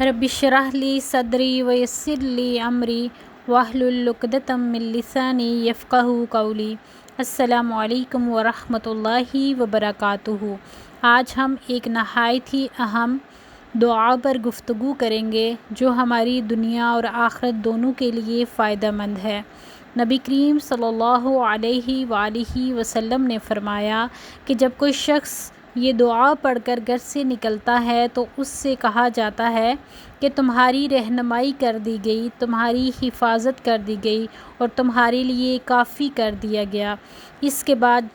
رب اشرح لی صدری ویسر لی امری واحلل عقدۃ من لسانی یفقہوا قولی۔ السلام علیکم ورحمۃ اللہ وبرکاتہ۔ آج ہم ایک نہایت ہی اہم دعا پر گفتگو کریں گے جو ہماری دنیا اور آخرت دونوں کے لیے فائدہ مند ہے۔ نبی کریم صلی اللہ علیہ وآلہ وسلم نے فرمایا کہ جب کوئی شخص یہ دعا پڑھ کر گھر سے نکلتا ہے تو اس سے کہا جاتا ہے کہ تمہاری رہنمائی کر دی گئی، تمہاری حفاظت کر دی گئی اور تمہارے لیے کافی کر دیا گیا۔ اس کے بعد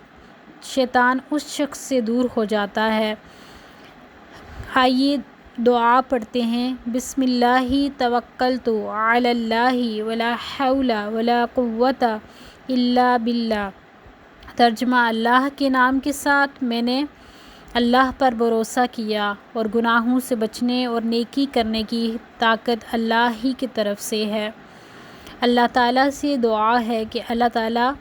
شیطان اس شخص سے دور ہو جاتا ہے۔ آئیے دعا پڑھتے ہیں۔ بسم اللہ توکلت علی اللہ ولا حول ولا قوت الا باللہ۔ ترجمہ: اللہ کے نام کے ساتھ میں نے اللہ پر بھروسہ کیا اور گناہوں سے بچنے اور نیکی کرنے کی طاقت اللہ ہی کی طرف سے ہے۔ اللہ تعالیٰ سے دعا ہے کہ اللہ تعالیٰ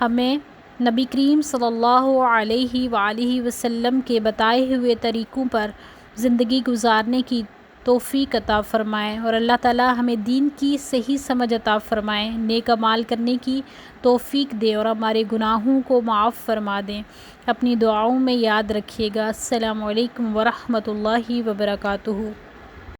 ہمیں نبی کریم صلی اللہ علیہ وآلہ وسلم کے بتائے ہوئے طریقوں پر زندگی گزارنے کی توفیق عطا فرمائے اور اللہ تعالیٰ ہمیں دین کی صحیح سمجھ عطا فرمائے، نیک اعمال کرنے کی توفیق دے اور ہمارے گناہوں کو معاف فرما دیں۔ اپنی دعاؤں میں یاد رکھیے گا۔ السلام علیکم ورحمۃ اللہ وبرکاتہ۔